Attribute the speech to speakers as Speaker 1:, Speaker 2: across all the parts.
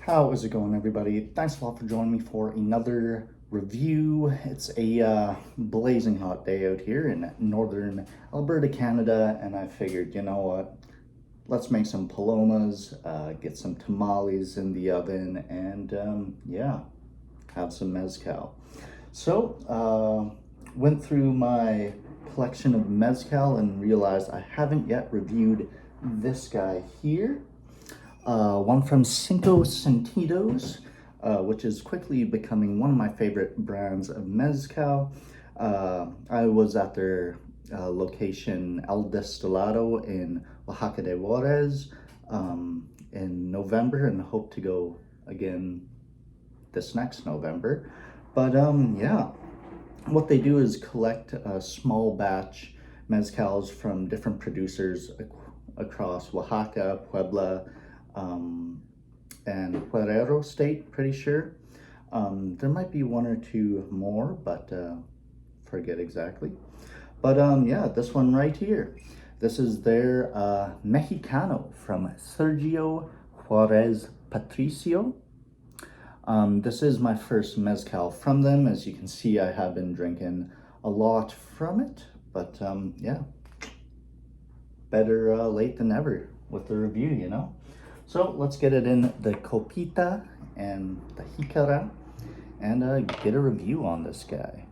Speaker 1: How is it going, everybody? Thanks a lot for joining me for another review. It's a blazing hot day out here in northern Alberta, Canada, and I figured, you know what? Let's make some palomas, get some tamales in the oven, and yeah, have some mezcal. So, went through my collection of mezcal and realized I haven't yet reviewed this guy here. One from Sentidos, which is quickly becoming one of my favorite brands of mezcal. I was at their location El Destilado in Oaxaca de Huarez in November and hope to go again this next November. But yeah, what they do is collect a small batch mezcals from different producers across Oaxaca, Puebla, and Huarez state, pretty sure. There might be one or two more, but forget exactly. But yeah, this one right here. This is their Mexicano from Sergio, Huarez, Patricio. This is my first mezcal from them. As you can see, I have been drinking a lot from it, but yeah, better late than never with the review, you know? So let's get it in the copita and the jicara and get a review on this guy.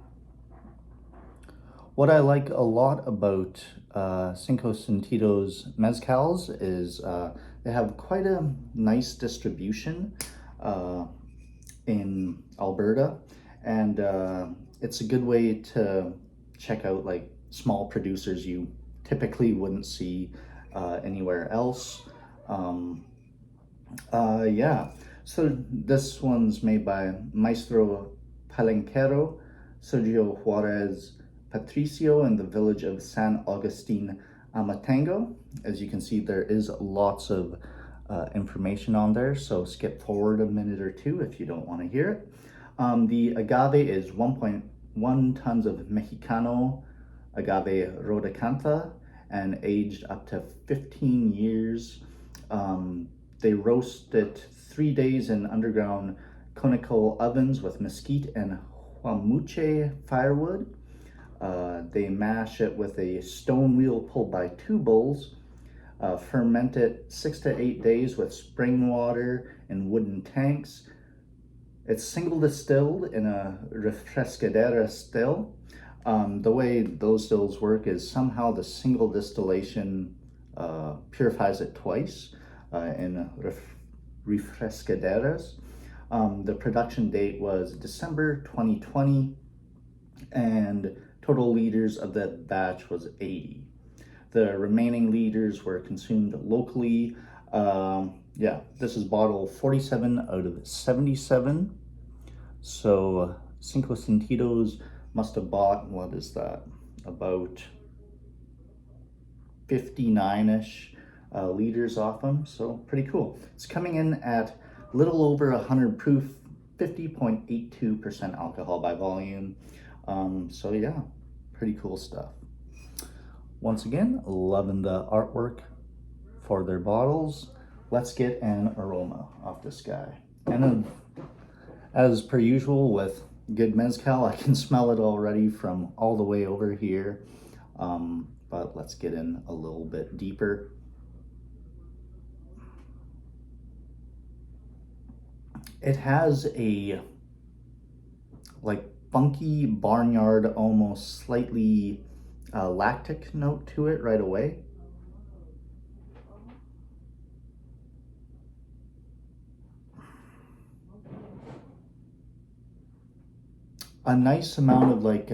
Speaker 1: What I like a lot about Cinco Sentidos mezcals is they have quite a nice distribution in Alberta, and it's a good way to check out like small producers you typically wouldn't see anywhere else. Yeah, so this one's made by Maestro Palenquero, Sergio Huarez Patricio in the village of San Agustin Amatengo. As you can see, there is lots of information on there, so skip forward a minute or two if you don't want to hear it. The agave is 1.1 tons of Mexicano agave rodacantha and aged up to 15 years. They roast it 3 days in underground conical ovens with mesquite and huamuche firewood. They mash it with a stone wheel pulled by two bulls, ferment it 6 to 8 days with spring water in wooden tanks. It's single distilled in a refrescadera still. The way those stills work is somehow the single distillation purifies it twice in refrescaderas. The production date was December 2020, and total liters of that batch was 80. The remaining liters were consumed locally. Yeah, this is bottle 47 out of 77. So Cinco Sentidos must have bought, what is that, about 59-ish liters off them, so pretty cool. It's coming in at a little over 100 proof, 50.82% alcohol by volume. So yeah, pretty cool stuff. Once again, loving the artwork for their bottles. Let's get an aroma off this guy. And then, as per usual with good mezcal, I can smell it already from all the way over here. But let's get in a little bit deeper. It has a like funky barnyard, almost slightly lactic note to it right away. A nice amount of like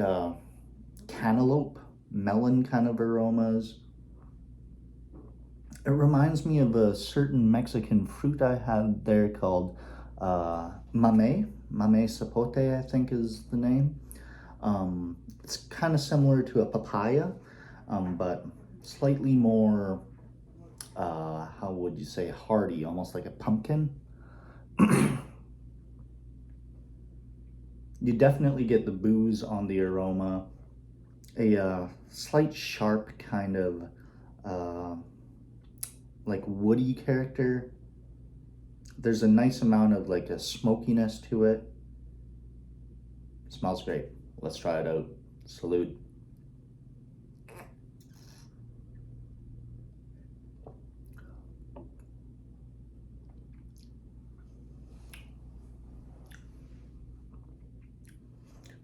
Speaker 1: cantaloupe, melon kind of aromas. It reminds me of a certain Mexican fruit I had there called mame sapote, I think is the name. It's kind of similar to a papaya, but slightly more, how would you say, hardy, almost like a pumpkin. You definitely get the booze on the aroma, a slight sharp kind of like woody character There's a nice amount of like a smokiness to it. Smells great. Let's try it out. Salute.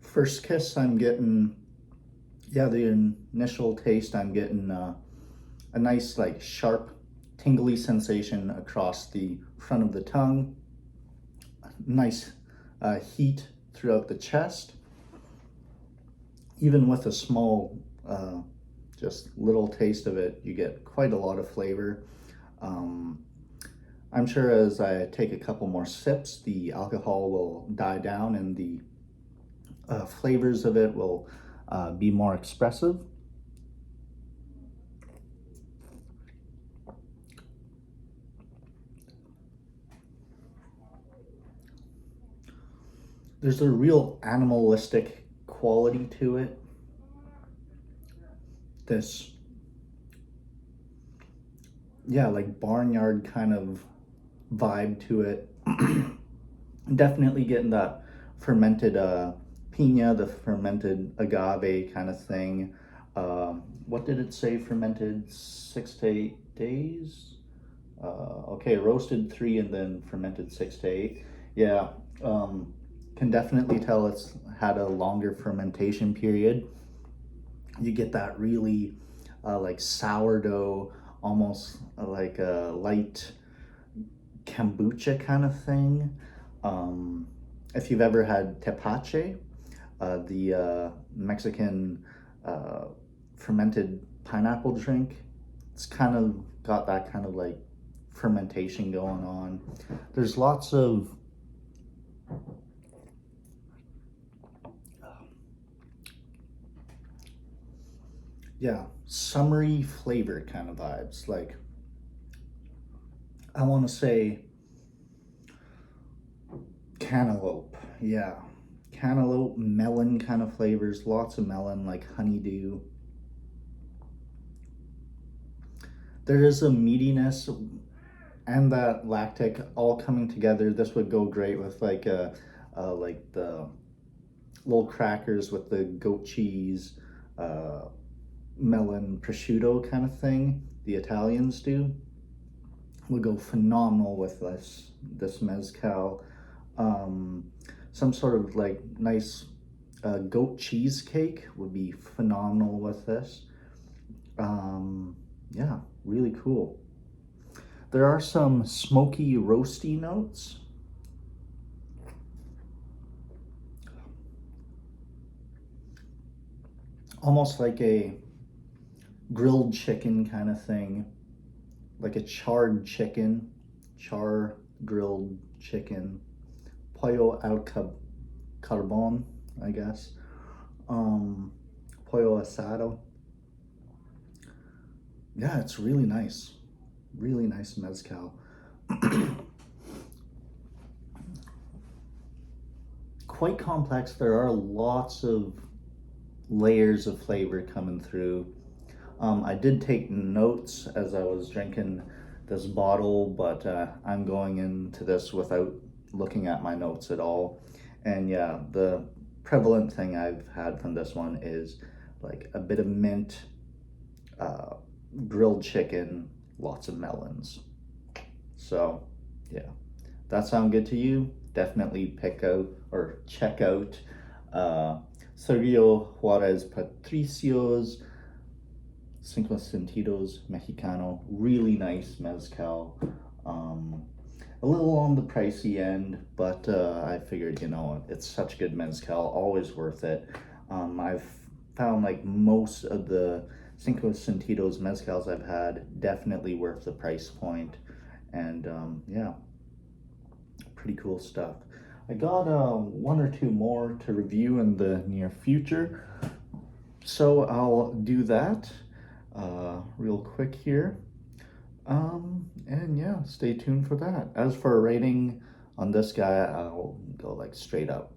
Speaker 1: First kiss, I'm getting, yeah, the initial taste, I'm getting a nice, like, sharp, tingly sensation across the front of the tongue. Nice heat throughout the chest. Even with a small, just little taste of it, you get quite a lot of flavor. I'm sure as I take a couple more sips, the alcohol will die down and the flavors of it will be more expressive. There's a real animalistic quality to it. This, yeah, like barnyard kind of vibe to it. Definitely getting that fermented pina, the fermented agave kind of thing. What did it say? Fermented 6 to 8 days? Okay, roasted 3 and then fermented 6 to 8. Yeah, can definitely tell it's had a longer fermentation period. You get that really like sourdough, almost like a light kombucha kind of thing. If you've ever had tepache, the Mexican fermented pineapple drink, it's kind of got that kind of like fermentation going on. There's lots of yeah, summery flavor kind of vibes. Like, I want to say cantaloupe. Yeah, cantaloupe, melon kind of flavors. Lots of melon, like honeydew. There is a meatiness and that lactic all coming together. This would go great with like the little crackers with the goat cheese, melon prosciutto kind of thing. The Italians do would go phenomenal with this mezcal. Some sort of like nice goat cheesecake would be phenomenal with this. Yeah, really cool. There are some smoky, roasty notes. Almost like a grilled chicken kind of thing. Like a charred chicken. Char grilled chicken. Pollo al carbon, I guess. Pollo asado. Yeah, it's really nice. Really nice mezcal. Quite complex. There are lots of layers of flavor coming through. I did take notes as I was drinking this bottle, but I'm going into this without looking at my notes at all. And yeah, the prevalent thing I've had from this one is like a bit of mint, grilled chicken, lots of melons. So yeah, that sound good to you? Definitely pick out or check out Sergio Huarez Patricio's Sentidos Mexicano. Really nice mezcal. A little on the pricey end, but I figured, you know, it's such good mezcal, always worth it. I've found like most of the Cinco Sentidos mezcals I've had definitely worth the price point, and yeah, pretty cool stuff. I got one or two more to review in the near future, so I'll do that real quick here. And yeah, stay tuned for that. As for a rating on this guy, I'll go like straight up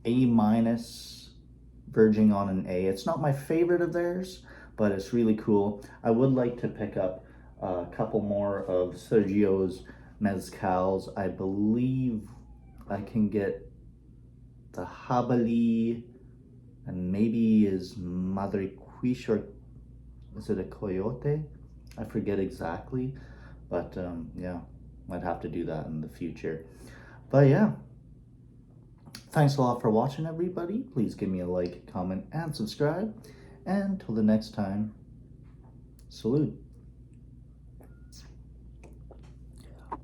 Speaker 1: A minus, verging on an A. It's not my favorite of theirs, but it's really cool. I would like to pick up a couple more of Sergio's mezcals. I believe I can get the Habali, and maybe is Madre Quiche, or is it a Coyote? I forget exactly, but yeah, might have to do that in the future. But yeah, thanks a lot for watching, everybody. Please give me a like, comment, and subscribe. And till the next time, salute.